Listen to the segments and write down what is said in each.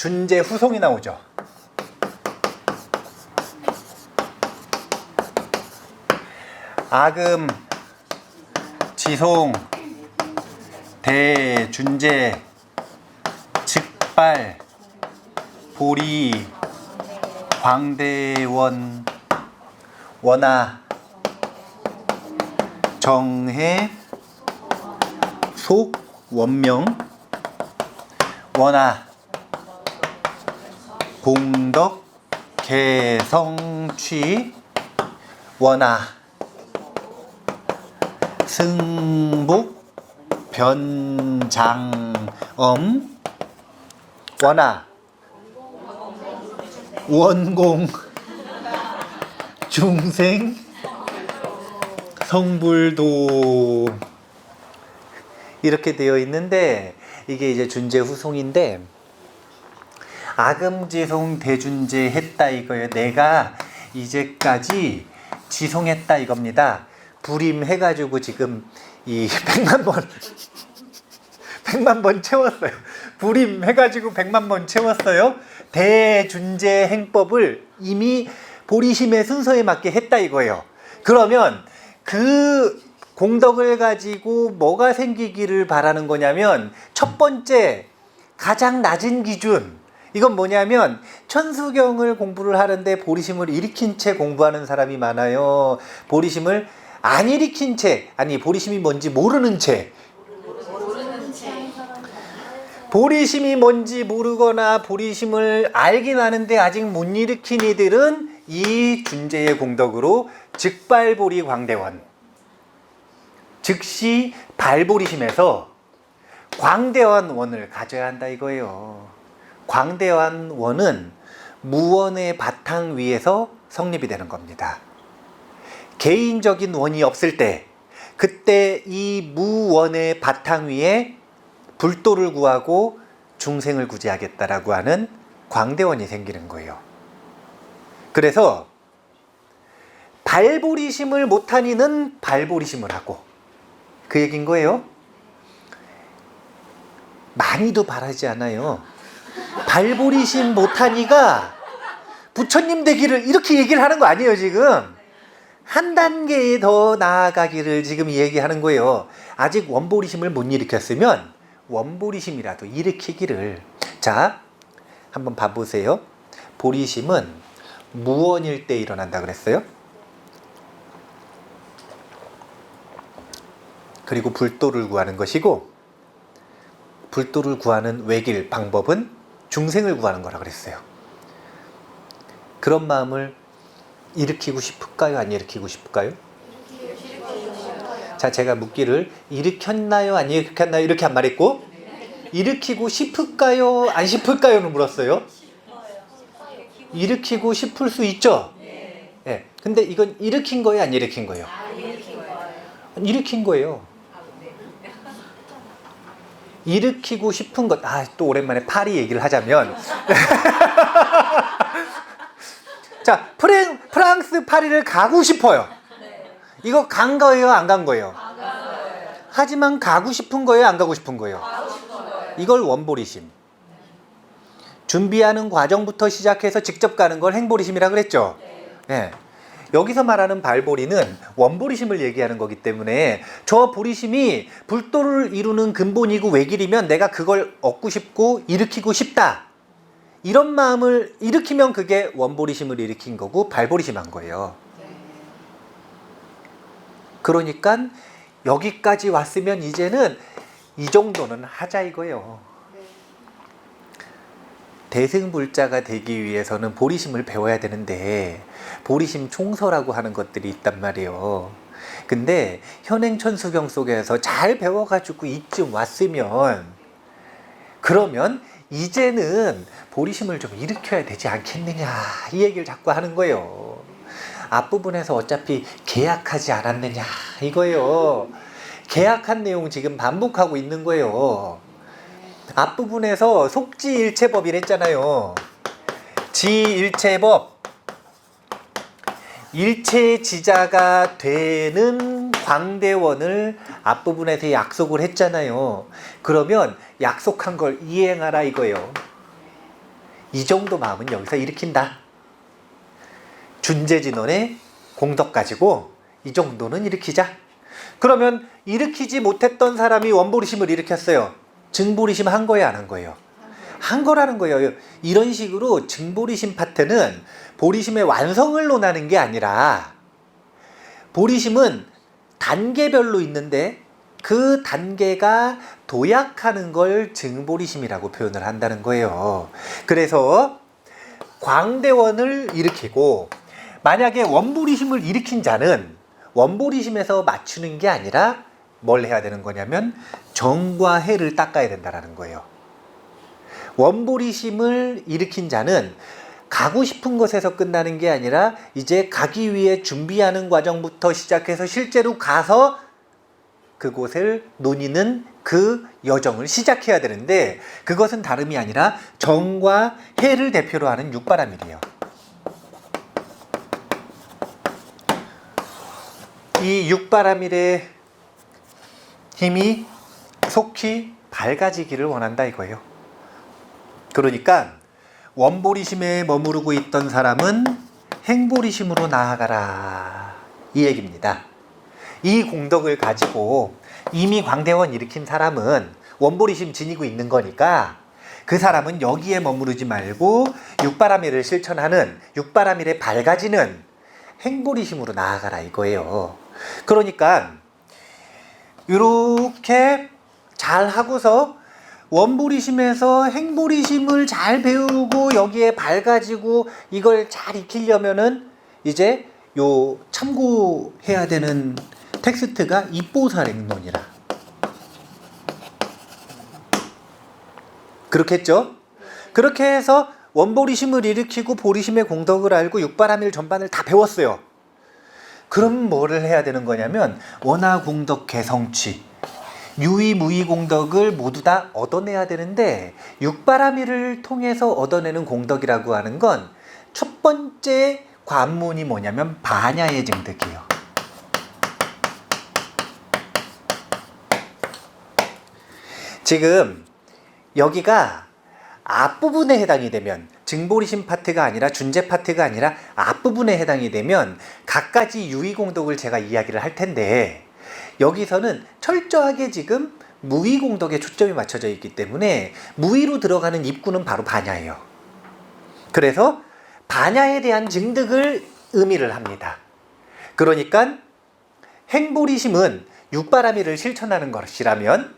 준재 후송이 나오죠. 아금, 지송, 대준재, 즉발, 보리, 광대원, 원하, 정해, 속, 원명, 원하, 공덕, 개성취, 원하, 승복, 변장엄, 원하, 원공, 중생, 성불도 이렇게 되어 있는데 이게 이제 준재 후송인데 아금지송 대준재 했다 이거예요. 내가 이제까지 지송했다 이겁니다. 불임 해가지고 지금 이 100만 번 100만 번 채웠어요. 불임 해가지고 100만 번 채웠어요. 대준재 행법을 이미 보리심의 순서에 맞게 했다 이거예요. 그러면 그 공덕을 가지고 뭐가 생기기를 바라는 거냐면 첫 번째 가장 낮은 기준 이건 뭐냐면 천수경을 공부를 하는데 보리심을 일으킨 채 공부하는 사람이 많아요. 보리심을 안 일으킨 채 아니 보리심이 뭔지 모르는 채 보리심이 뭔지 모르거나 보리심을 알긴 아는데 아직 못 일으킨 이들은 이 준재의 공덕으로 즉발보리 광대원 즉시 발보리심에서 광대원 원을 가져야 한다 이거예요. 광대원 원은 무원의 바탕 위에서 성립이 되는 겁니다. 개인적인 원이 없을 때 그때 이 무원의 바탕 위에 불도를 구하고 중생을 구제하겠다라고 하는 광대원이 생기는 거예요. 그래서 발보리심을 못한 이는 발보리심을 하고 그 얘기인 거예요. 많이도 바라지 않아요. 발보리심 못한 이가 부처님 되기를 이렇게 얘기를 하는 거 아니에요 지금. 한 단계 더 나아가기를 지금 얘기하는 거예요. 아직 원보리심을 못 일으켰으면 원보리심이라도 일으키기를. 자, 한번 봐보세요. 보리심은 무원일 때 일어난다 그랬어요. 그리고 불도를 구하는 것이고 불도를 구하는 외길 방법은 중생을 구하는 거라 그랬어요. 그런 마음을 일으키고 싶을까요? 안 일으키고 싶을까요? 자, 제가 묻기를 일으켰나요? 안 일으켰나요? 이렇게 안 말했고 일으키고 싶을까요? 안 싶을까요?는 물었어요. 일으키고 싶을 수 있죠? 네. 근데 이건 일으킨 거예요? 안 일으킨 거예요? 일으킨 거예요. 일으키고 싶은 것. 또 오랜만에 파리 얘기를 하자면 자, 프랑스 파리를 가고 싶어요. 이거 간 거예요? 안 간 거예요? 하지만 가고 싶은 거예요? 안 가고 싶은 거예요? 이걸 원보리심. 준비하는 과정부터 시작해서 직접 가는 걸 행보리심이라고 그랬죠? 네. 여기서 말하는 발보리는 원보리심을 얘기하는 거기 때문에 저 보리심이 불도를 이루는 근본이고 외길이면 내가 그걸 얻고 싶고 일으키고 싶다. 이런 마음을 일으키면 그게 원보리심을 일으킨 거고 발보리심 한 거예요. 그러니까 여기까지 왔으면 이제는 이 정도는 하자 이거예요. 대승불자가 되기 위해서는 보리심을 배워야 되는데 보리심 총서라고 하는 것들이 있단 말이에요. 근데 현행천수경 속에서 잘 배워가지고 이쯤 왔으면 그러면 이제는 보리심을 좀 일으켜야 되지 않겠느냐 이 얘기를 자꾸 하는 거예요. 앞부분에서 어차피 계약하지 않았느냐 이거예요. 계약한 내용 지금 반복하고 있는 거예요. 앞부분에서 속지일체법이랬잖아요. 지일체법 일체지자가 되는 광대원을 앞부분에서 약속을 했잖아요. 그러면 약속한 걸 이행하라 이거예요. 이 정도 마음은 여기서 일으킨다. 준재진원의 공덕 가지고 이 정도는 일으키자. 그러면 일으키지 못했던 사람이 원보리심을 일으켰어요. 증보리심 한 거예요, 안 한 거예요? 한 거라는 거예요. 이런 식으로 증보리심 파트는 보리심의 완성을 논하는 게 아니라, 보리심은 단계별로 있는데 그 단계가 도약하는 걸 증보리심이라고 표현을 한다는 거예요. 그래서 광대원을 일으키고, 만약에 원보리심을 일으킨 자는 원보리심에서 맞추는 게 아니라 뭘 해야 되는 거냐면 정과 해를 닦아야 된다는 거예요. 원보리심을 일으킨 자는 가고 싶은 곳에서 끝나는 게 아니라 이제 가기 위해 준비하는 과정부터 시작해서 실제로 가서 그곳을 논의는 그 여정을 시작해야 되는데, 그것은 다름이 아니라 정과 해를 대표로 하는 육바라밀이에요. 이 육바라밀의 힘이 속히 밝아지기를 원한다 이거예요. 그러니까 원보리심에 머무르고 있던 사람은 행보리심으로 나아가라, 이 얘기입니다. 이 공덕을 가지고 이미 광대원 일으킨 사람은 원보리심 지니고 있는 거니까 그 사람은 여기에 머무르지 말고 육바라밀을 실천하는, 육바라밀에 밝아지는 행보리심으로 나아가라 이거예요. 그러니까 이렇게 잘 하고서 원보리심에서 행보리심을 잘 배우고 여기에 밝아지고 이걸 잘 익히려면은 이제 요 참고해야 되는 텍스트가 입보살행론이라. 그렇겠죠? 그렇게 해서 원보리심을 일으키고 보리심의 공덕을 알고 육바라밀 전반을 다 배웠어요. 그럼 뭐를 해야 되는 거냐면 원화공덕 개성취, 유의무의 공덕을 모두 다 얻어내야 되는데, 육바라밀을 통해서 얻어내는 공덕이라고 하는 건 첫 번째 관문이 뭐냐면 반야의 증득이에요. 지금 여기가 앞부분에 해당이 되면, 증보리심 파트가 아니라 준재 파트가 아니라 앞부분에 해당이 되면 갖가지 유의공덕을 제가 이야기를 할 텐데, 여기서는 철저하게 지금 무의공덕에 초점이 맞춰져 있기 때문에 무의로 들어가는 입구는 바로 반야예요. 그래서 반야에 대한 증득을 의미를 합니다. 그러니까 행보리심은 육바라밀을 실천하는 것이라면,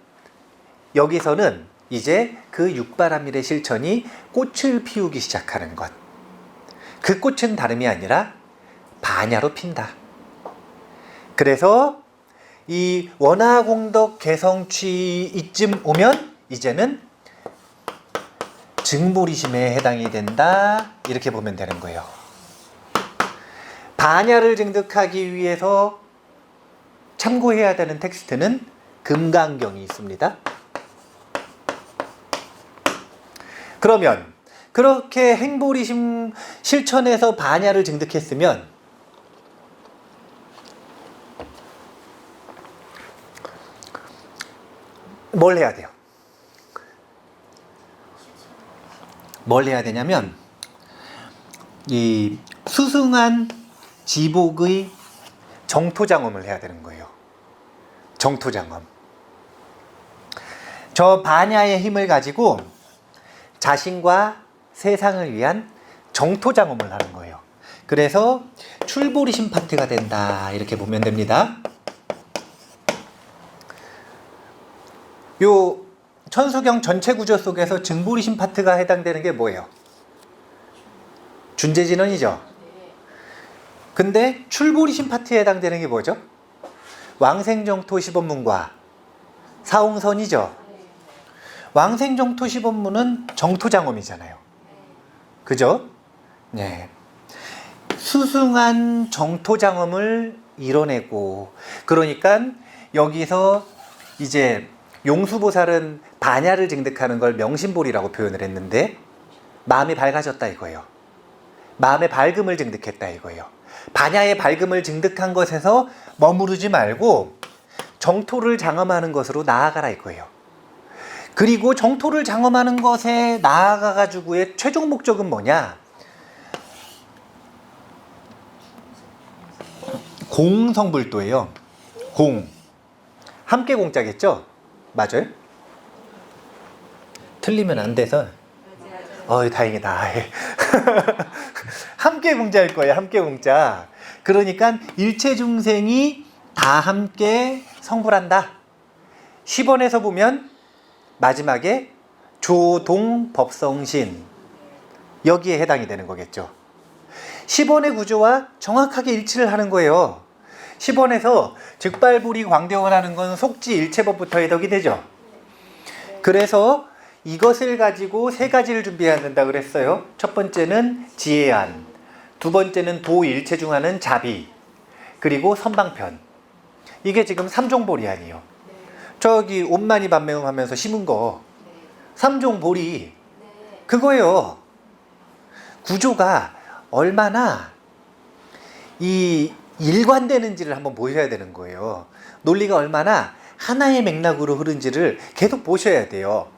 여기서는 이제 그 육바라밀의 실천이 꽃을 피우기 시작하는 것. 그 꽃은 다름이 아니라 반야로 핀다. 그래서 이 원화공덕 개성취 이쯤 오면 이제는 증보리심에 해당이 된다, 이렇게 보면 되는 거예요. 반야를 증득하기 위해서 참고해야 되는 텍스트는 금강경이 있습니다. 그러면 그렇게 행보리심 실천에서 반야를 증득했으면 뭘 해야 돼요? 뭘 해야 되냐면 이 수승한 지복의 정토장엄을 해야 되는 거예요. 정토장엄. 저 반야의 힘을 가지고 자신과 세상을 위한 정토장엄을 하는 거예요. 그래서 출보리심 파트가 된다, 이렇게 보면 됩니다. 요 천수경 전체 구조 속에서 증보리심 파트가 해당되는 게 뭐예요? 준재진원이죠. 근데 출보리심 파트에 해당되는 게 뭐죠? 왕생정토 시범문과 사홍선이죠. 왕생정토 시범문은 정토장엄이잖아요. 그죠? 네. 수승한 정토장엄을 이뤄내고, 그러니까 여기서 이제 용수보살은 반야를 증득하는 걸 명심보리라고 표현을 했는데, 마음이 밝아졌다 이거예요. 마음의 밝음을 증득했다 이거예요. 반야의 밝음을 증득한 것에서 머무르지 말고 정토를 장엄하는 것으로 나아가라 이거예요. 그리고 정토를 장엄하는 것에 나아가가지고의 최종 목적은 뭐냐? 공성불도예요. 공. 함께 공자겠죠? 맞아요? 틀리면 안 돼서. 다행이다. 함께 공자일 거예요. 함께 공자. 그러니까 일체 중생이 다 함께 성불한다. 10원에서 보면 마지막에 조동법성신, 여기에 해당이 되는 거겠죠. 10원의 구조와 정확하게 일치를 하는 거예요. 10원에서 즉발불이 광대원하는 건 속지 일체법부터 해석이 되죠. 그래서 이것을 가지고 세 가지를 준비해야 된다 그랬어요. 첫 번째는 지혜안, 두 번째는 도일체중하는 자비, 그리고 선방편. 이게 지금 삼종보리안이에요. 저기 옷만이 반매음 하면서 심은 거 삼종보리 그거예요. 구조가 얼마나 이 일관되는지를 한번 보셔야 되는 거예요. 논리가 얼마나 하나의 맥락으로 흐른지를 계속 보셔야 돼요.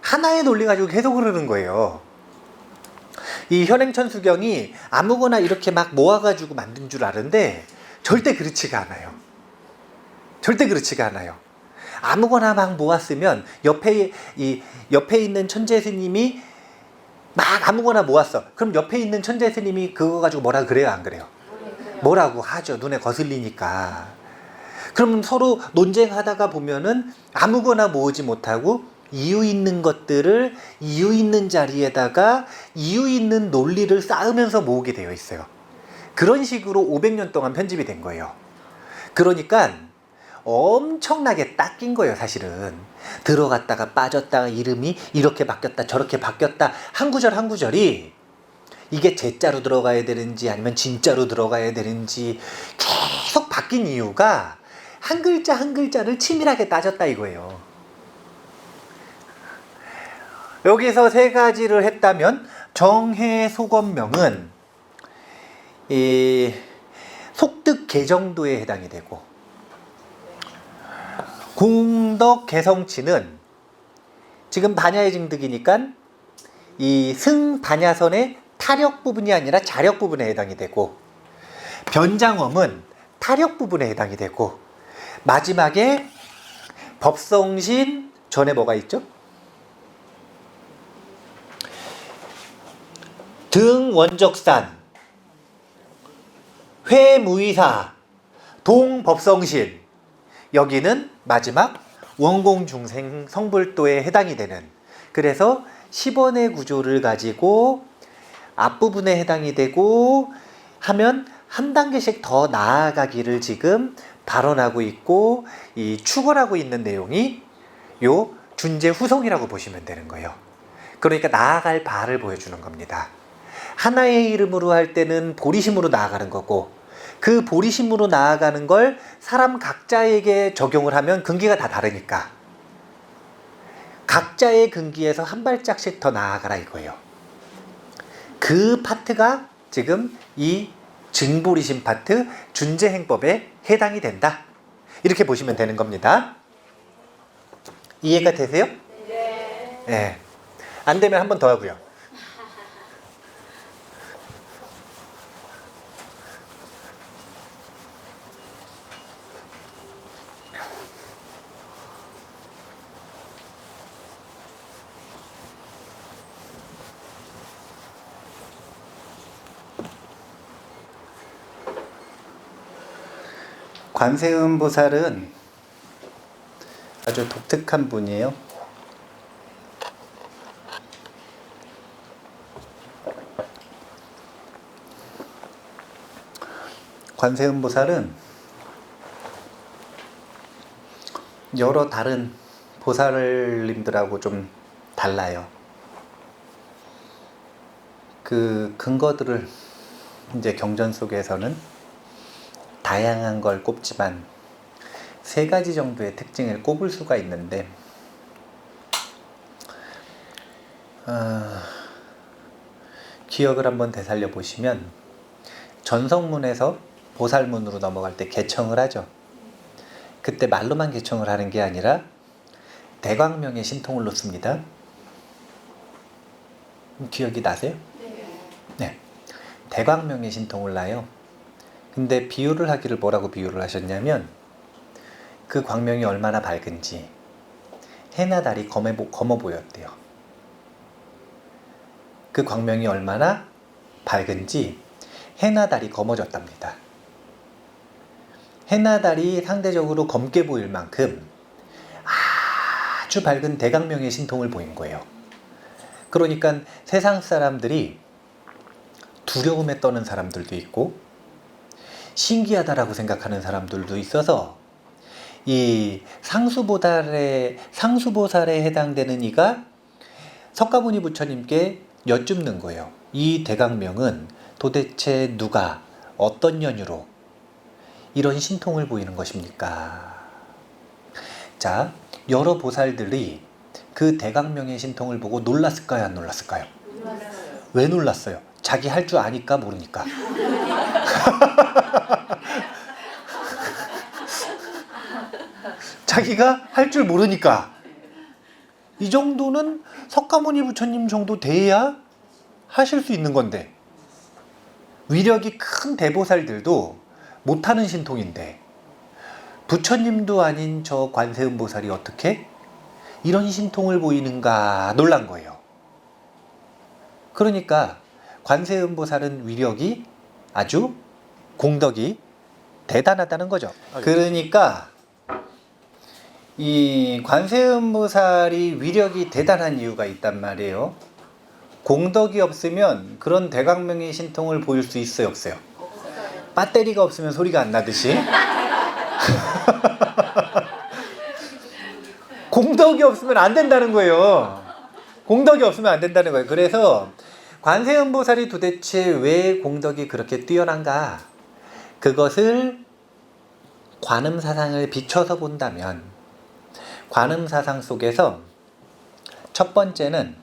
하나의 논리 가지고 계속 흐르는 거예요. 이 현행천수경이 아무거나 이렇게 막 모아가지고 만든 줄 아는데 절대 그렇지가 않아요. 절대 그렇지가 않아요. 아무거나 막 모았으면 옆에 있는 천재 스님이 막 아무거나 모았어. 그럼 옆에 있는 천재 스님이 그거 가지고 뭐라 그래요, 안 그래요? 뭐라고 하죠. 눈에 거슬리니까. 그러면 서로 논쟁하다가 보면은 아무거나 모으지 못하고 이유 있는 것들을 이유 있는 자리에다가 이유 있는 논리를 쌓으면서 모으게 되어 있어요. 그런 식으로 500년 동안 편집이 된 거예요. 그러니까 엄청나게 닦인 거예요, 사실은. 들어갔다가 빠졌다가 이름이 이렇게 바뀌었다 저렇게 바뀌었다 한 구절 한 구절이 이게 제자로 들어가야 되는지 아니면 진자로 들어가야 되는지 계속 바뀐 이유가 한 글자 한 글자를 치밀하게 따졌다 이거예요. 여기서 세 가지를 했다면 정해소건명은 이 속득 개정도에 해당이 되고, 공덕 개성치는 지금 반야의 증득이니까 이 승반야선의 타력 부분이 아니라 자력 부분에 해당이 되고, 변장엄은 타력 부분에 해당이 되고, 마지막에 법성신 전에 뭐가 있죠? 등원적산, 회무의사, 동법성신, 여기는 마지막 원공중생 성불도에 해당이 되는, 그래서 10원의 구조를 가지고 앞부분에 해당이 되고 하면 한 단계씩 더 나아가기를 지금 발언하고 있고, 이 추구하고 있는 내용이 요 준재후성이라고 보시면 되는 거예요. 그러니까 나아갈 바를 보여주는 겁니다. 하나의 이름으로 할 때는 보리심으로 나아가는 거고, 그 보리심으로 나아가는 걸 사람 각자에게 적용을 하면 근기가 다 다르니까 각자의 근기에서 한 발짝씩 더 나아가라 이거예요. 그 파트가 지금 이 증보리심 파트 준재행법에 해당이 된다, 이렇게 보시면 되는 겁니다. 이해가 되세요? 네. 네. 안 되면 한 번 더 하고요. 관세음보살은 아주 독특한 분이에요. 관세음보살은 여러 다른 보살님들하고 좀 달라요. 그 근거들을 이제 경전 속에서는 다양한 걸 꼽지만 세 가지 정도의 특징을 꼽을 수가 있는데, 기억을 한번 되살려 보시면 전성문에서 보살문으로 넘어갈 때 개청을 하죠. 그때 말로만 개청을 하는 게 아니라 대광명의 신통을 놓습니다. 기억이 나세요? 네. 대광명의 신통을 놔요. 근데 비유를 하기를 뭐라고 비유를 하셨냐면 그 광명이 얼마나 밝은지 해나 달이 검어 보였대요. 그 광명이 얼마나 밝은지 해나 달이 검어졌답니다. 해나 달이 상대적으로 검게 보일 만큼 아주 밝은 대광명의 신통을 보인 거예요. 그러니까 세상 사람들이 두려움에 떠는 사람들도 있고 신기하다라고 생각하는 사람들도 있어서 이 상수보살에 해당되는 이가 석가모니 부처님께 여쭙는 거예요. 이 대광명은 도대체 누가 어떤 연유로 이런 신통을 보이는 것입니까? 자, 여러 보살들이 그 대광명의 신통을 보고 놀랐을까요? 안 놀랐을까요? 놀랐어요. 왜 놀랐어요? 자기 할 줄 아니까 모르니까. 자기가 할 줄 모르니까. 이 정도는 석가모니 부처님 정도 돼야 하실 수 있는 건데 위력이 큰 대보살들도 못하는 신통인데 부처님도 아닌 저 관세음보살이 어떻게 이런 신통을 보이는가 놀란 거예요. 그러니까 관세음보살은 위력이 아주 공덕이 대단하다는 거죠. 그러니까 이 관세음보살이 위력이 대단한 이유가 있단 말이에요. 공덕이 없으면 그런 대광명의 신통을 보일 수 있어요, 없어요? 배터리가 없으면 소리가 안 나듯이 공덕이 없으면 안 된다는 거예요. 공덕이 없으면 안 된다는 거예요. 그래서 관세음보살이 도대체 왜 공덕이 그렇게 뛰어난가? 그것을 관음사상을 비춰서 본다면 관음사상 속에서 첫 번째는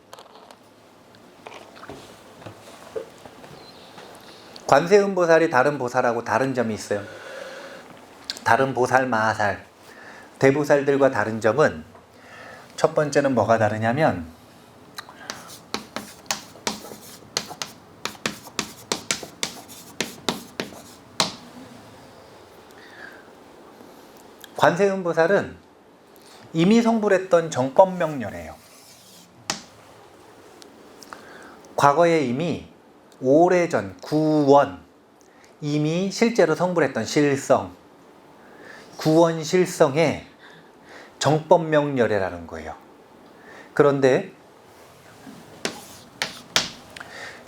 관세음보살이 다른 보살하고 다른 점이 있어요. 다른 보살, 마하살, 대보살들과 다른 점은 첫 번째는 뭐가 다르냐면 관세음보살은 이미 성불했던 정법명렬이에요. 과거에 이미 오래전 구원 이미 실제로 성불했던 실성 구원 실성의 정법명렬이라는 거예요. 그런데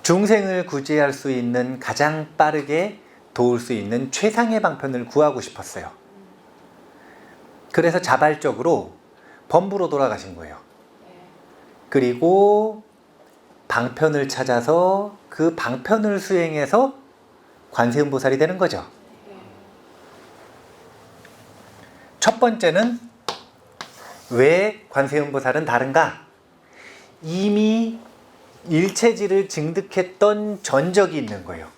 중생을 구제할 수 있는 가장 빠르게 도울 수 있는 최상의 방편을 구하고 싶었어요. 그래서 자발적으로 범부로 돌아가신 거예요. 그리고 방편을 찾아서 그 방편을 수행해서 관세음보살이 되는 거죠. 첫 번째는 왜 관세음보살은 다른가? 이미 일체지를 증득했던 전적이 있는 거예요.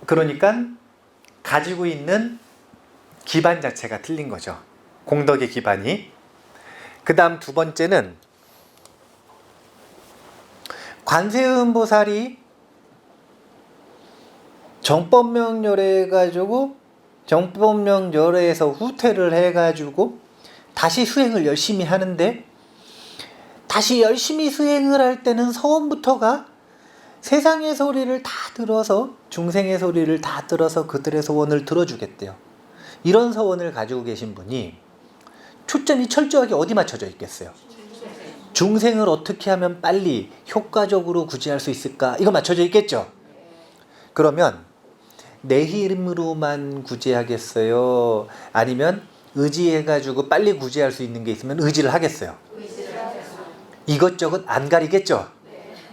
그러니까 가지고 있는 기반 자체가 틀린 거죠. 공덕의 기반이. 그 다음 두 번째는 관세음보살이 정법명렬에 해가지고 정법명렬에서 후퇴를 해가지고 다시 수행을 열심히 하는데 다시 열심히 수행을 할 때는 서원부터가 세상의 소리를 다 들어서 중생의 소리를 다 들어서 그들의 소원을 들어주겠대요. 이런 서원을 가지고 계신 분이 초점이 철저하게 어디 맞춰져 있겠어요? 중생을 어떻게 하면 빨리 효과적으로 구제할 수 있을까? 이거 맞춰져 있겠죠? 그러면 내 힘으로만 구제하겠어요? 아니면 의지해가지고 빨리 구제할 수 있는 게 있으면 의지를 하겠어요? 이것저것 안 가리겠죠?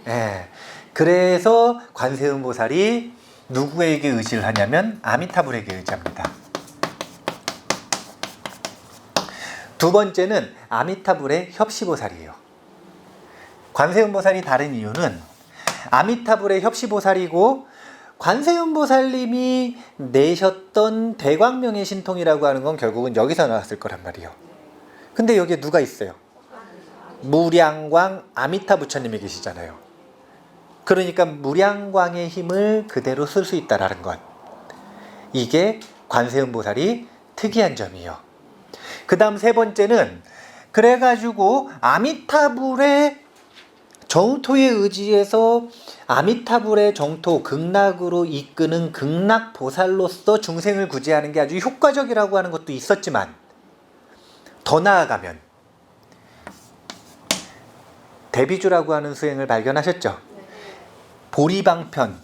네. 그래서 관세음보살이 누구에게 의지를 하냐면 아미타불에게 의지합니다. 두 번째는 아미타불의 협시보살이에요. 관세음보살이 다른 이유는 아미타불의 협시보살이고 관세음보살님이 내셨던 대광명의 신통이라고 하는 건 결국은 여기서 나왔을 거란 말이에요. 근데 여기에 누가 있어요? 무량광 아미타 부처님이 계시잖아요. 그러니까 무량광의 힘을 그대로 쓸 수 있다라는 것. 이게 관세음보살이 특이한 점이에요. 그 다음 세 번째는 그래가지고 아미타불의 정토에 의지해서 아미타불의 정토 극락으로 이끄는 극락보살로서 중생을 구제하는 게 아주 효과적이라고 하는 것도 있었지만 더 나아가면 대비주라고 하는 수행을 발견하셨죠? 보리방편,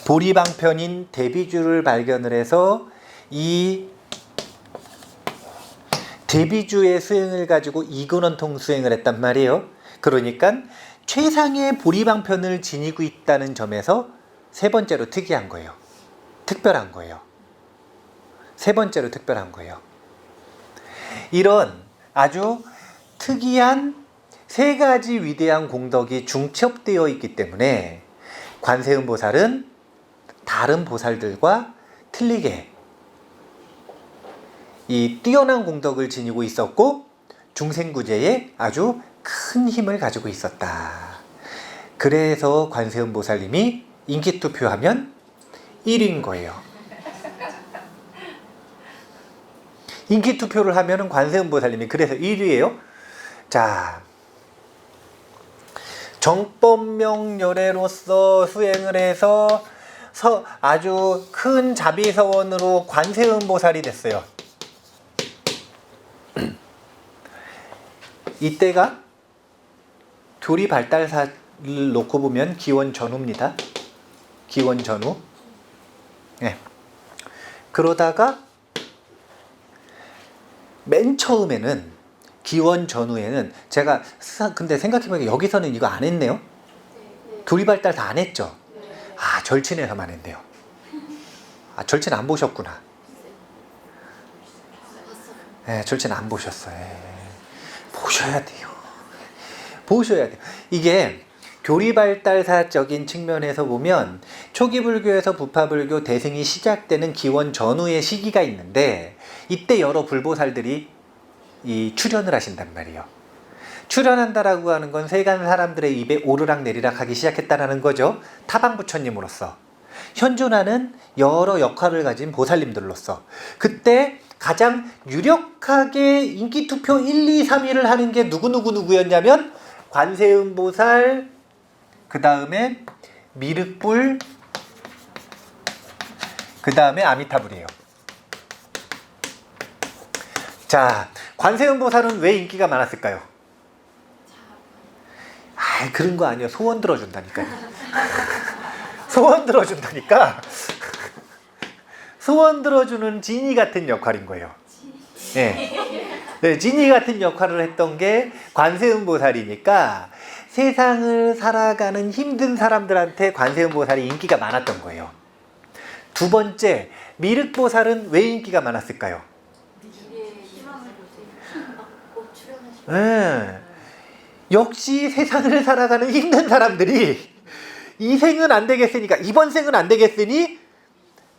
보리방편인 대비주를 발견을 해서 이 대비주의 수행을 가지고 이근원통 수행을 했단 말이에요. 그러니까 최상의 보리방편을 지니고 있다는 점에서 세 번째로 특이한 거예요. 특별한 거예요. 세 번째로 특별한 거예요. 이런 아주 특이한 세 가지 위대한 공덕이 중첩되어 있기 때문에 관세음보살은 다른 보살들과 틀리게 이 뛰어난 공덕을 지니고 있었고 중생구제에 아주 큰 힘을 가지고 있었다. 그래서 관세음보살님이 인기투표하면 1위인 거예요. 인기투표를 하면은 관세음보살님이 그래서 1위예요. 자, 정법명열애로서 수행을 해서 아주 큰 자비서원으로 관세음보살이 됐어요. 이때가 교리 발달사를 놓고 보면 기원 전후입니다. 기원 전후. 네. 그러다가 맨 처음에는 기원 전후에는 제가 근데 생각해보니까 여기서는 이거 안 했네요. 교리 발달 다 안 했죠. 아, 절친에서만 했네요. 아, 절친 안 보셨구나. 네, 절친 안 보셨어요. 보셔야 돼요. 보셔야 돼요. 이게 교리 발달사적인 측면에서 보면 초기 불교에서 부파불교 대승이 시작되는 기원 전후의 시기가 있는데 이때 여러 불보살들이 출현을 하신단 말이에요. 출현한다라고 하는 건 세간 사람들의 입에 오르락 내리락 하기 시작했다라는 거죠. 타방부처님으로서 현존하는 여러 역할을 가진 보살님들로서 그때 가장 유력하게 인기투표 1, 2, 3위를 하는 게 누구였냐면 관세음보살, 그 다음에 미륵불, 그 다음에 아미타불이에요. 자, 관세음보살은 왜 인기가 많았을까요? 아, 그런 거 아니에요. 소원 들어준다니까요. 소원 들어준다니까. 소원 들어주는 지니 같은 역할인 거예요. 네. 네, 지니 같은 역할을 했던 게 관세음보살이니까 세상을 살아가는 힘든 사람들한테 관세음보살이 인기가 많았던 거예요. 두 번째, 미륵보살은 왜 인기가 많았을까요? 네. 역시 세상을 살아가는 힘든 사람들이 이 생은 안 되겠으니까 이번 생은 안 되겠으니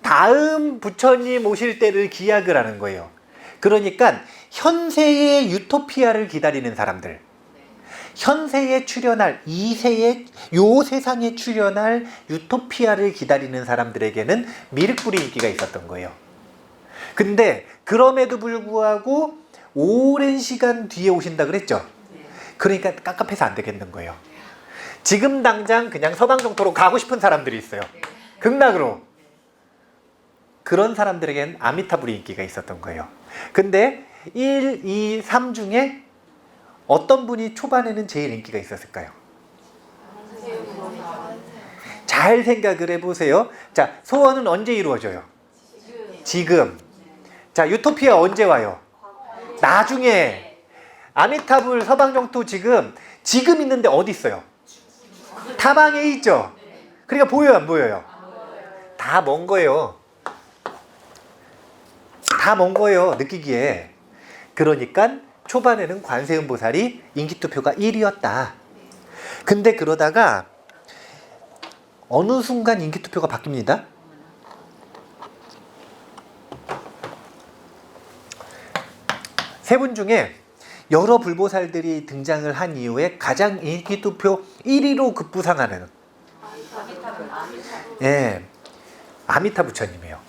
다음 부처님 오실 때를 기약을 하는 거예요. 그러니까 현세의 유토피아를 기다리는 사람들, 현세에 출현할 이세의 요 세상에 출현할 유토피아를 기다리는 사람들에게는 미륵불이 인기가 있었던 거예요. 근데 그럼에도 불구하고 오랜 시간 뒤에 오신다 그랬죠. 그러니까 깝깝해서 안 되겠는 거예요. 지금 당장 그냥 서방정토로 가고 싶은 사람들이 있어요. 극락으로. 그런 사람들에게는 아미타불이 인기가 있었던 거예요. 근데 1, 2, 3 중에 어떤 분이 초반에는 제일 인기가 있었을까요? 잘 생각을 해보세요. 자, 소원은 언제 이루어져요? 지금. 자, 유토피아 언제 와요? 나중에. 아미타불 서방정토 지금 있는데 어디 있어요? 타방에 있죠? 그러니까 보여요, 안 보여요? 다 먼 거예요. 다 먼 거예요, 느끼기에. 그러니까 초반에는 관세음보살이 인기투표가 1위였다. 근데 그러다가 어느 순간 인기투표가 바뀝니다. 세 분 중에 여러 불보살들이 등장을 한 이후에 가장 인기투표 1위로 급부상하는 예, 아미타 부처님이에요.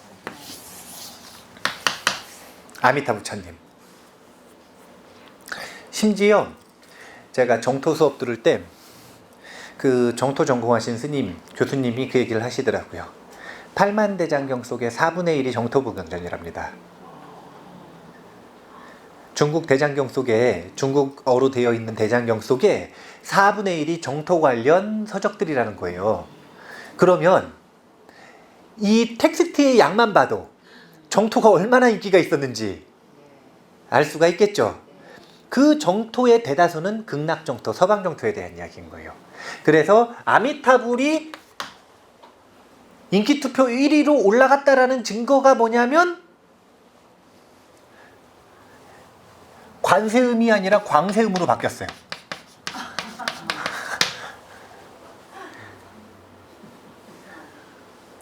아미타 부처님. 심지어 제가 정토 수업 들을 때 그 정토 전공하신 스님, 교수님이 그 얘기를 하시더라고요. 8만 대장경 속에 4분의 1이 정토부경전이랍니다. 중국 대장경 속에, 중국어로 되어 있는 대장경 속에 4분의 1이 정토 관련 서적들이라는 거예요. 그러면 이 텍스트의 양만 봐도 정토가 얼마나 인기가 있었는지 알 수가 있겠죠. 그 정토의 대다수는 극락정토, 서방정토에 대한 이야기인 거예요. 그래서 아미타불이 인기투표 1위로 올라갔다라는 증거가 뭐냐면 관세음이 아니라 광세음으로 바뀌었어요.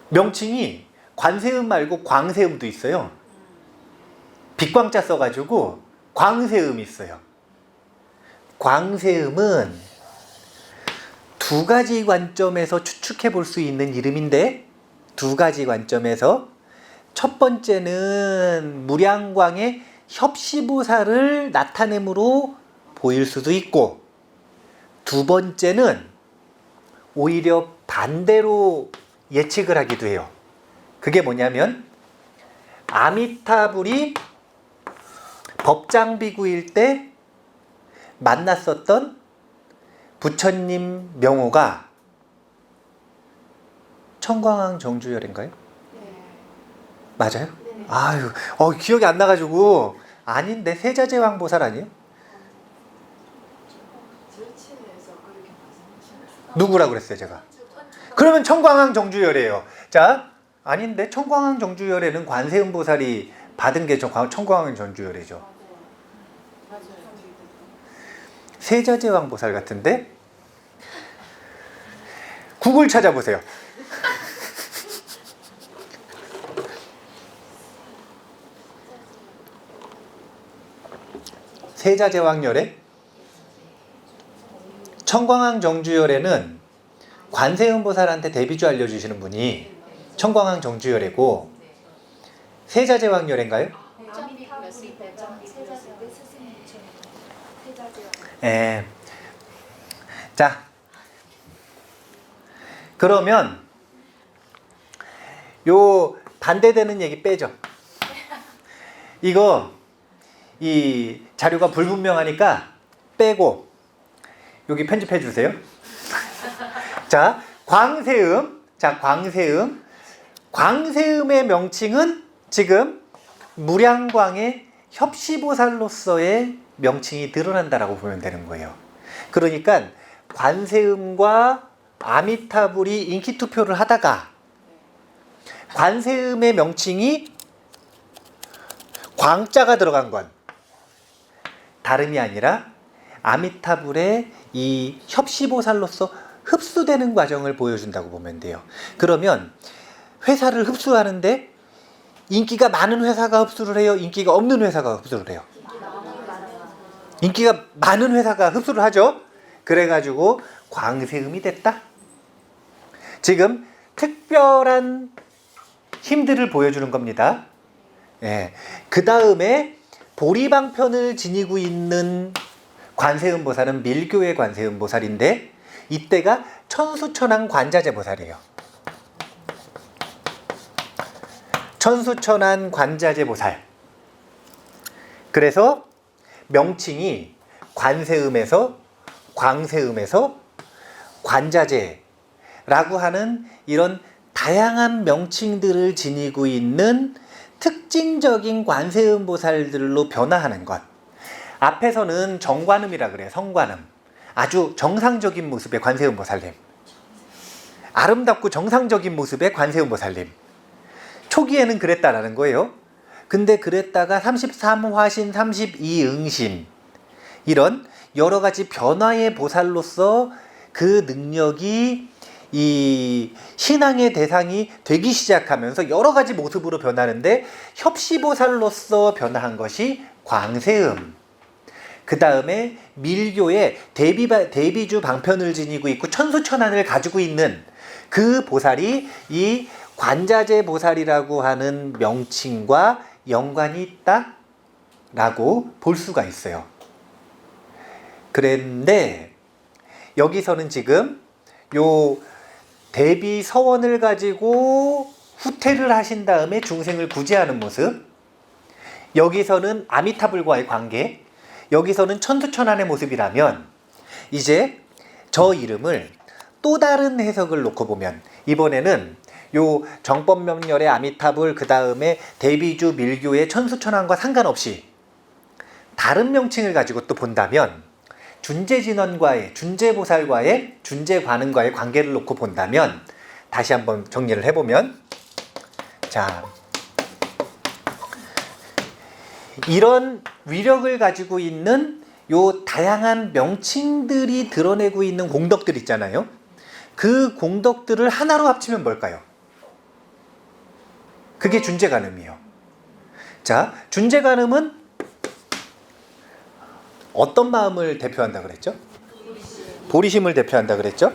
명칭이 관세음 말고 광세음도 있어요. 빛광자 써가지고 광세음이 있어요. 광세음은 두 가지 관점에서 추측해 볼 수 있는 이름인데, 두 가지 관점에서 첫 번째는 무량광의 협시보살을 나타내므로 보일 수도 있고, 두 번째는 오히려 반대로 예측을 하기도 해요. 그게 뭐냐면 아미타불이 법장비구일 때 만났었던 부처님 명호가 청광왕 정주열인가요? 네. 맞아요? 네. 아유, 기억이 안 나가지고. 아닌데, 세자제왕보살 아니에요? 절친에서 그렇게 말씀하셨어요. 누구라 그랬어요, 제가? 그러면 청광왕 정주열이에요. 자, 아닌데, 청광왕 정주열에는 관세음보살이 받은 게 청광왕 정주열이죠. 맞아요. 세자제왕보살 같은데? 구글 찾아보세요. 세자제왕열에 청광왕 정주열에는 관세음보살한테 대비주 알려주시는 분이 청광왕 정주열이고, 세자제왕열인가요? 예. 자, 그러면 요 반대되는 얘기 빼죠. 이거 이 자료가 불분명하니까 빼고 여기 편집해 주세요. 자, 광세음. 자, 광세음. 광세음의 명칭은 지금 무량광의 협시보살로서의 명칭이 드러난다라고 보면 되는 거예요. 그러니까 관세음과 아미타불이 인기투표를 하다가 관세음의 명칭이 광자가 들어간 건 다름이 아니라 아미타불의 이 협시보살로서 흡수되는 과정을 보여준다고 보면 돼요. 그러면 회사를 흡수하는데 인기가 많은 회사가 흡수를 해요? 인기가 없는 회사가 흡수를 해요? 인기가 많은 회사가 흡수를 하죠. 그래가지고 광세음이 됐다. 지금 특별한 힘들을 보여주는 겁니다. 예. 그 다음에 보리방편을 지니고 있는 관세음보살은 밀교의 관세음보살인데, 이때가 천수천왕 관자재보살이에요. 천수천왕 관자재보살. 그래서 명칭이 관세음에서 광세음에서 관자재라고 하는 이런 다양한 명칭들을 지니고 있는 특징적인 관세음보살들로 변화하는 것. 앞에서는 정관음이라 그래요. 성관음. 아주 정상적인 모습의 관세음보살님. 아름답고 정상적인 모습의 관세음보살님. 초기에는 그랬다라는 거예요. 근데 그랬다가 33화신, 32응신 이런 여러 가지 변화의 보살로서 그 능력이 이 신앙의 대상이 되기 시작하면서 여러 가지 모습으로 변하는데 협시보살로서 변화한 것이 광세음. 그 다음에 밀교에 대비주 방편을 지니고 있고 천수천안을 가지고 있는 그 보살이 이 관자재 보살이라고 하는 명칭과 연관이 있다라고 볼 수가 있어요. 그런데 여기서는 지금 요 대비 서원을 가지고 후퇴를 하신 다음에 중생을 구제하는 모습, 여기서는 아미타불과의 관계, 여기서는 천수천안의 모습이라면 이제 저 이름을 또 다른 해석을 놓고 보면 이번에는 요 정법명렬의 아미타불 그 다음에 대비주 밀교의 천수천안과 상관없이 다른 명칭을 가지고 또 본다면 준재진원과의 준재보살과의 준재관음과의 관계를 놓고 본다면 다시 한번 정리를 해보면 자 이런 위력을 가지고 있는 요 다양한 명칭들이 드러내고 있는 공덕들 있잖아요. 그 공덕들을 하나로 합치면 뭘까요? 그게 준재관음이에요. 자, 준재관음은 어떤 마음을 대표한다 그랬죠? 보리심을 대표한다 그랬죠?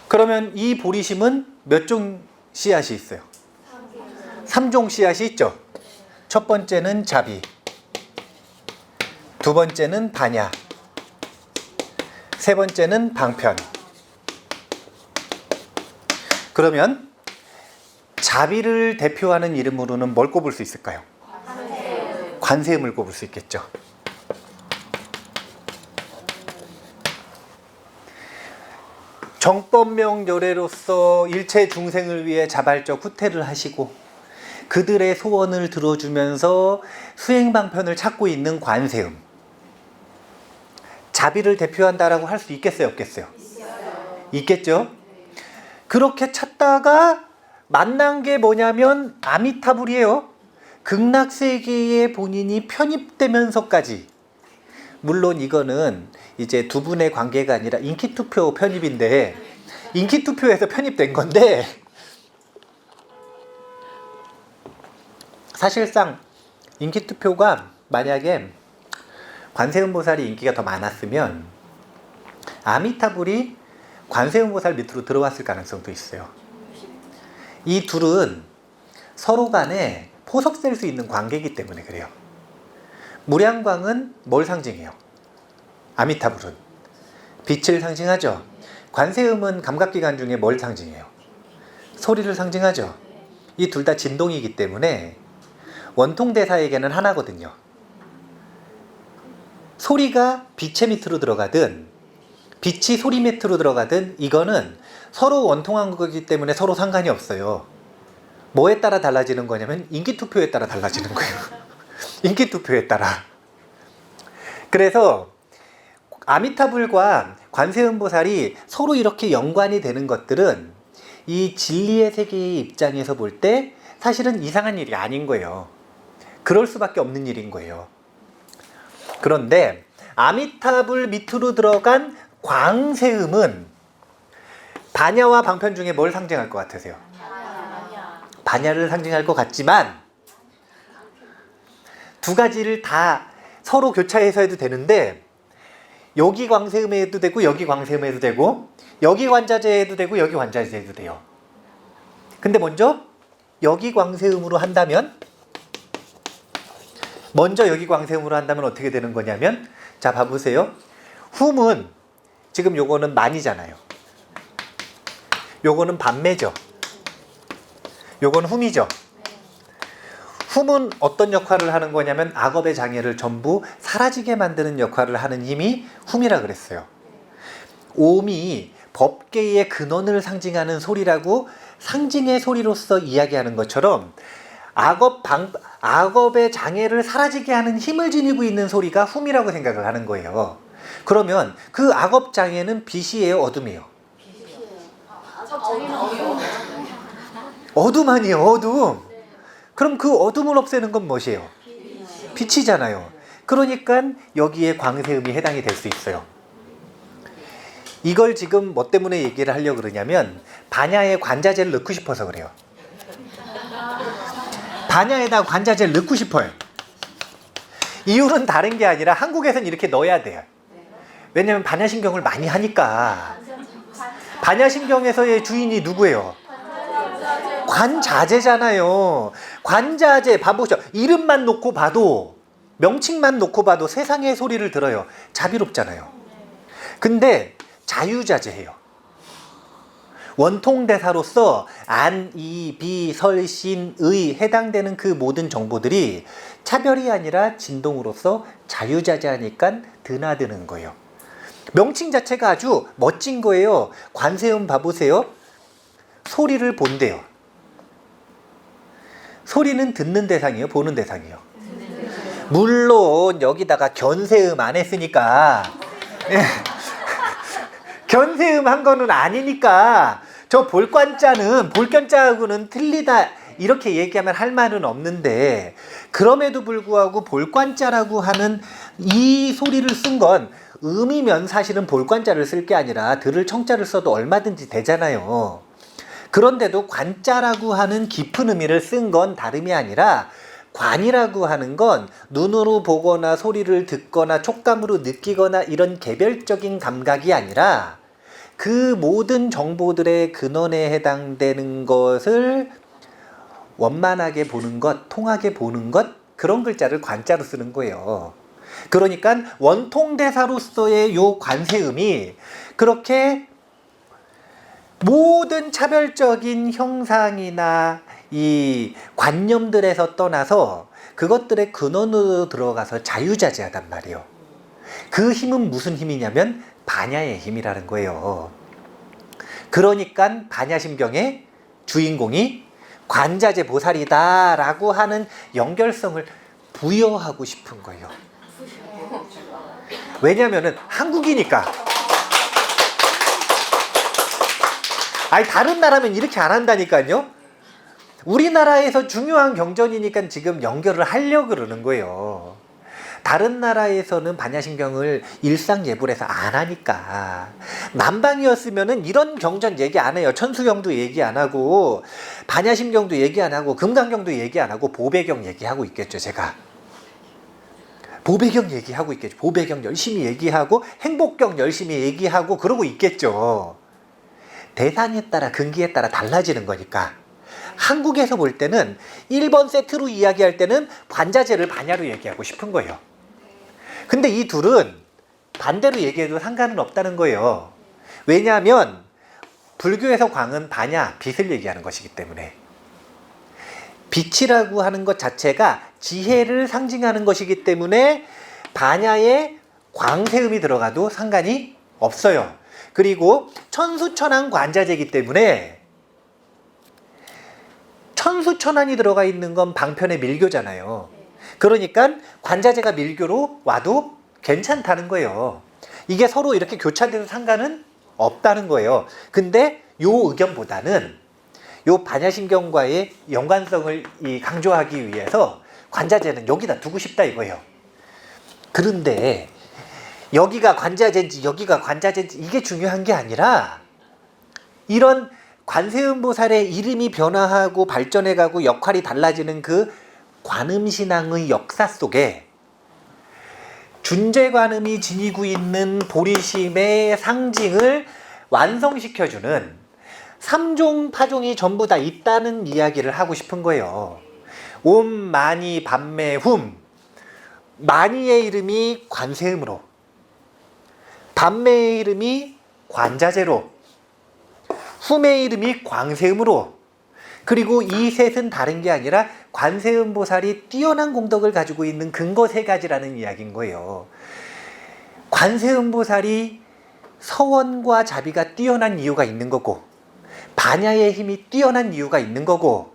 그러면 이 보리심은 몇 종 씨앗이 있어요? 3종 씨앗이 있죠? 첫 번째는 자비, 두 번째는 반야, 세 번째는 방편. 그러면 자비를 대표하는 이름으로는 뭘 꼽을 수 있을까요? 관세음을 꼽을 수 있겠죠. 정법명열애로서 일체 중생을 위해 자발적 후퇴를 하시고 그들의 소원을 들어주면서 수행방편을 찾고 있는 관세음. 자비를 대표한다라고 할 수 있겠어요, 없겠어요? 있겠죠? 그렇게 찾다가 만난 게 뭐냐면 아미타불이에요. 극락세계에 본인이 편입되면서까지. 물론 이거는 이제 두 분의 관계가 아니라 인기투표 편입인데 인기투표에서 편입된 건데 사실상 인기투표가 만약에 관세음보살이 인기가 더 많았으면 아미타불이 관세음보살 밑으로 들어왔을 가능성도 있어요. 이 둘은 서로 간에 포섭될 수 있는 관계이기 때문에 그래요. 무량광은 뭘 상징해요? 아미타불은 빛을 상징하죠. 관세음은 감각기관 중에 뭘 상징해요? 소리를 상징하죠. 이 둘 다 진동이기 때문에 원통대사에게는 하나거든요. 소리가 빛의 밑으로 들어가든 빛이 소리 밑으로 들어가든 이거는 서로 원통한 거기 때문에 서로 상관이 없어요. 뭐에 따라 달라지는 거냐면 인기투표에 따라 달라지는 거예요. 인기투표에 따라. 그래서 아미타불과 관세음보살이 서로 이렇게 연관이 되는 것들은 이 진리의 세계의 입장에서 볼 때 사실은 이상한 일이 아닌 거예요. 그럴 수밖에 없는 일인 거예요. 그런데 아미타불 밑으로 들어간 광세음은 반야와 방편 중에 뭘 상징할 것 같으세요? 반야를 상징할 것 같지만 두 가지를 다 서로 교차해서 해도 되는데 여기 광세음에 해도 되고 여기 광세음에 해도 되고 여기 관자재 해도 되고 여기 관자재 해도 돼요. 근데 먼저 여기 광세음으로 한다면 어떻게 되는 거냐면 자 봐보세요. 훔은 지금 요거는 만이잖아요. 요거는 반매죠. 요건 훔이죠. 훔은 어떤 역할을 하는 거냐면 악업의 장애를 전부 사라지게 만드는 역할을 하는 힘이 훔이라 그랬어요. 옴이 법계의 근원을 상징하는 소리라고 상징의 소리로서 이야기하는 것처럼 악업의 장애를 사라지게 하는 힘을 지니고 있는 소리가 훔이라고 생각을 하는 거예요. 그러면 그 악업 장애는 빛이에요, 어둠이에요? 어둠 아니에요, 어둠. 그럼 그 어둠을 없애는 건 무엇이에요? 빛이잖아요. 그러니까 여기에 광세음이 해당이 될 수 있어요. 이걸 지금 뭐 때문에 얘기를 하려고 그러냐면 반야에 관자재를 넣고 싶어서 그래요. 반야에다 관자재를 넣고 싶어요. 이유는 다른 게 아니라 한국에서는 이렇게 넣어야 돼요. 왜냐면 반야신경을 많이 하니까. 반야신경에서의 주인이 누구예요? 관자재잖아요. 관자재 봐보죠. 이름만 놓고 봐도, 명칭만 놓고 봐도 세상의 소리를 들어요. 자비롭잖아요. 근데 자유자재예요. 원통대사로서 안, 이, 비, 설, 신, 의 해당되는 그 모든 정보들이 차별이 아니라 진동으로서 자유자재하니까 드나드는 거예요. 명칭 자체가 아주 멋진 거예요. 관세음 봐보세요. 소리를 본대요. 소리는 듣는 대상이에요, 보는 대상이에요? 물론 여기다가 견세음 안 했으니까 견세음 한 거는 아니니까 저 볼관자는 볼견자하고는 틀리다 이렇게 얘기하면 할 말은 없는데, 그럼에도 불구하고 볼관자라고 하는 이 소리를 쓴 건 음이면 사실은 볼관자를 쓸 게 아니라 들을 청자를 써도 얼마든지 되잖아요. 그런데도 관자라고 하는 깊은 의미를 쓴 건 다름이 아니라, 관이라고 하는 건 눈으로 보거나 소리를 듣거나 촉감으로 느끼거나 이런 개별적인 감각이 아니라 그 모든 정보들의 근원에 해당되는 것을 원만하게 보는 것, 통하게 보는 것, 그런 글자를 관자로 쓰는 거예요. 그러니까 원통대사로서의 요 관세음이 그렇게 모든 차별적인 형상이나 이 관념들에서 떠나서 그것들의 근원으로 들어가서 자유자재하단 말이에요. 그 힘은 무슨 힘이냐면 반야의 힘이라는 거예요. 그러니까 반야심경의 주인공이 관자재 보살이다라고 하는 연결성을 부여하고 싶은 거예요. 왜냐면은 한국이니까. 아니 다른 나라면 이렇게 안 한다니까요. 우리나라에서 중요한 경전이니까 지금 연결을 하려고 그러는 거예요. 다른 나라에서는 반야심경을 일상예불에서 안 하니까. 남방이었으면은 이런 경전 얘기 안 해요. 천수경도 얘기 안 하고 반야심경도 얘기 안 하고 금강경도 얘기 안 하고 보배경 얘기하고 있겠죠. 제가 보배경 얘기하고 있겠죠. 보배경 열심히 얘기하고 행복경 열심히 얘기하고 그러고 있겠죠. 대상에 따라 근기에 따라 달라지는 거니까. 한국에서 볼 때는 1번 세트로 이야기할 때는 관자재를 반야로 얘기하고 싶은 거예요. 근데 이 둘은 반대로 얘기해도 상관은 없다는 거예요. 왜냐하면 불교에서 광은 반야, 빛을 얘기하는 것이기 때문에. 빛이라고 하는 것 자체가 지혜를 상징하는 것이기 때문에 반야에 광세음이 들어가도 상관이 없어요. 그리고 천수천안 관자재이기 때문에 천수천안이 들어가 있는 건 방편의 밀교잖아요. 그러니까 관자재가 밀교로 와도 괜찮다는 거예요. 이게 서로 이렇게 교차돼도 상관은 없다는 거예요. 근데 요 의견보다는 요 반야심경과의 연관성을 강조하기 위해서 관자재는 여기다 두고 싶다 이거예요. 그런데 여기가 관자재인지 여기가 관자재인지 이게 중요한 게 아니라, 이런 관세음보살의 이름이 변화하고 발전해가고 역할이 달라지는 그 관음신앙의 역사 속에 준재관음이 지니고 있는 보리심의 상징을 완성시켜주는 삼종 파종이 전부 다 있다는 이야기를 하고 싶은 거예요. 옴 마니 밤매 훔, 마니의 이름이 관세음으로, 밤매의 이름이 관자재로, 훔의 이름이 광세음으로, 그리고 이 셋은 다른 게 아니라 관세음 보살이 뛰어난 공덕을 가지고 있는 근거 세 가지라는 이야기인 거예요. 관세음 보살이 서원과 자비가 뛰어난 이유가 있는 거고, 반야의 힘이 뛰어난 이유가 있는 거고,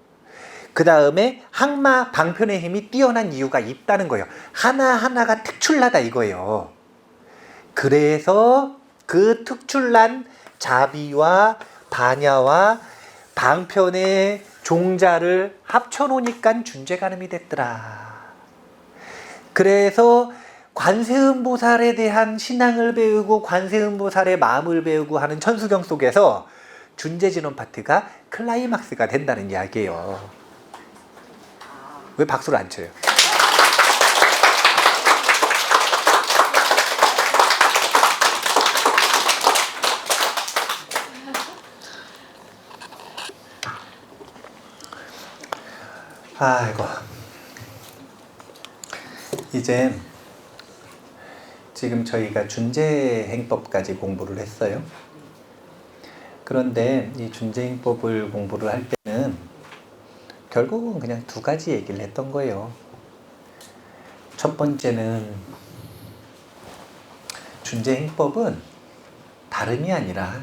그 다음에 항마 방편의 힘이 뛰어난 이유가 있다는 거예요. 하나하나가 특출나다 이거예요. 그래서 그 특출난 자비와 반야와 방편의 종자를 합쳐놓으니까 준재관음이 됐더라. 그래서 관세음보살에 대한 신앙을 배우고 관세음보살의 마음을 배우고 하는 천수경 속에서 준재진원 파트가 클라이막스가 된다는 이야기예요. 왜 박수를 안 쳐요? 아이고, 이제 지금 저희가 준재행법까지 공부를 했어요. 그런데 이 준재행법을 공부를 할 때는 결국은 그냥 두 가지 얘기를 했던 거예요. 첫 번째는 준재행법은 다름이 아니라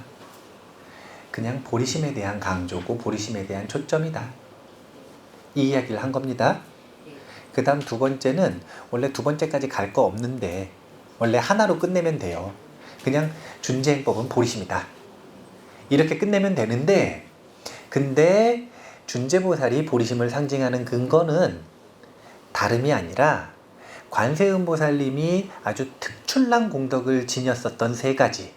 그냥 보리심에 대한 강조고 보리심에 대한 초점이다. 이 이야기를 한 겁니다. 그 다음 두 번째는 원래 두 번째까지 갈 거 없는데 원래 하나로 끝내면 돼요. 그냥 준재행법은 보리심이다. 이렇게 끝내면 되는데, 근데 준재보살이 보리심을 상징하는 근거는 다름이 아니라 관세음보살님이 아주 특출난 공덕을 지녔었던 세 가지.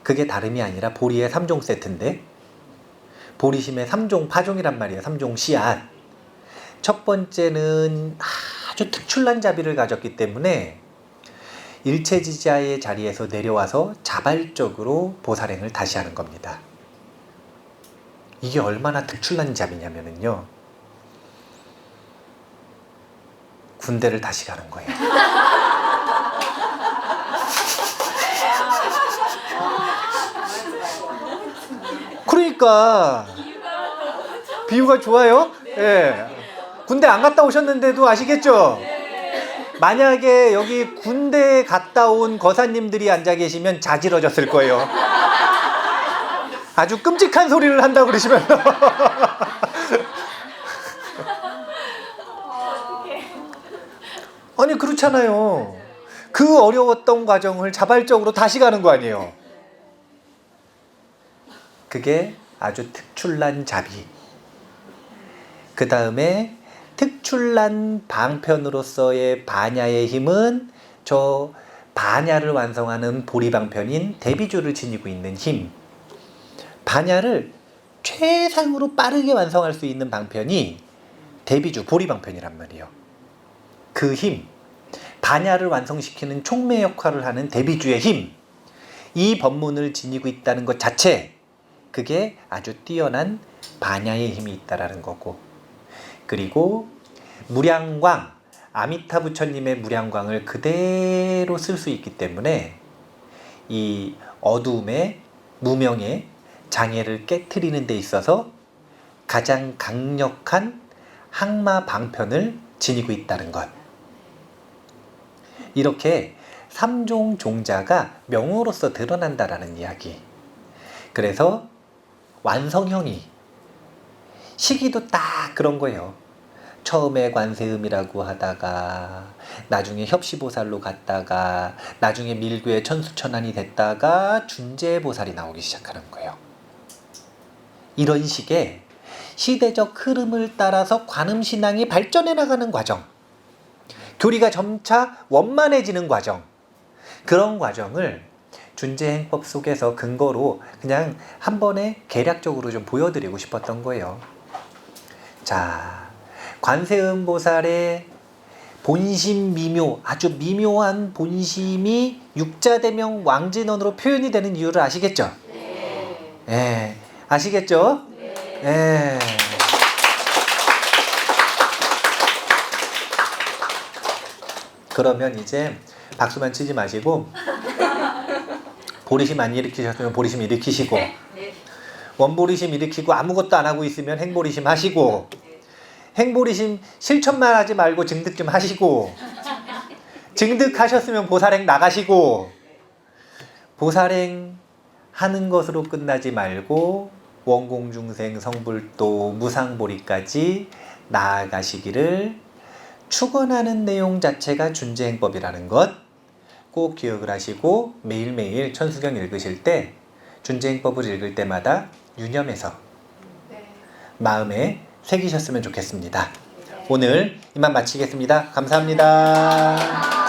그게 다름이 아니라 보리의 3종 세트인데, 보리심의 3종 파종이란 말이에요. 3종 씨앗. 첫 번째는 아주 특출난 자비를 가졌기 때문에 일체지자의 자리에서 내려와서 자발적으로 보살행을 다시 하는 겁니다. 이게 얼마나 특출난 자비냐면요, 군대를 다시 가는 거예요. 그러니까 비유가 좋아요? 예. 군대 안 갔다 오셨는데도 아시겠죠? 만약에 여기 군대 갔다 온 거사님들이 앉아 계시면 자지러졌을 거예요. 아주 끔찍한 소리를 한다고 그러시면 아니 그렇잖아요. 그 어려웠던 과정을 자발적으로 다시 가는 거 아니에요. 그게 아주 특출난 자비. 그 다음에 특출난 방편으로서의 반야의 힘은 저 반야를 완성하는 보리방편인 대비주를 지니고 있는 힘. 반야를 최상으로 빠르게 완성할 수 있는 방편이 대비주, 보리방편이란 말이에요. 그 힘, 반야를 완성시키는 촉매 역할을 하는 대비주의 힘, 이 법문을 지니고 있다는 것 자체, 그게 아주 뛰어난 반야의 힘이 있다라는 거고, 그리고 무량광, 아미타 부처님의 무량광을 그대로 쓸 수 있기 때문에 이 어두움의 무명의 장애를 깨트리는 데 있어서 가장 강력한 항마 방편을 지니고 있다는 것. 이렇게 삼종 종자가 명으로서 드러난다라는 이야기. 그래서 완성형이 시기도 딱 그런 거예요. 처음에 관세음이라고 하다가 나중에 협시보살로 갔다가 나중에 밀교의 천수천안이 됐다가 준재보살이 나오기 시작하는 거예요. 이런 식의 시대적 흐름을 따라서 관음신앙이 발전해 나가는 과정, 교리가 점차 원만해지는 과정, 그런 과정을 준재행법 속에서 근거로 그냥 한 번에 개략적으로 좀 보여드리고 싶었던 거예요. 자, 관세음보살의 본심 미묘, 아주 미묘한 본심이 육자대명 왕진원으로 표현이 되는 이유를 아시겠죠? 네. 예, 아시겠죠? 네. 예. 그러면 이제 박수만 치지 마시고 보리심 안 일으키셨으면 보리심 일으키시고, 원보리심 일으키고 아무것도 안 하고 있으면 행보리심 하시고, 행보리심 실천만 하지 말고 증득 좀 하시고, 증득하셨으면 보살행 나가시고, 보살행 하는 것으로 끝나지 말고 원공중생 성불도 무상보리까지 나아가시기를 축원하는 내용 자체가 준재행법이라는 것 꼭 기억을 하시고 매일매일 천수경 읽으실 때 준재행법을 읽을 때마다 유념해서 마음에 새기셨으면 좋겠습니다. 오늘 이만 마치겠습니다. 감사합니다.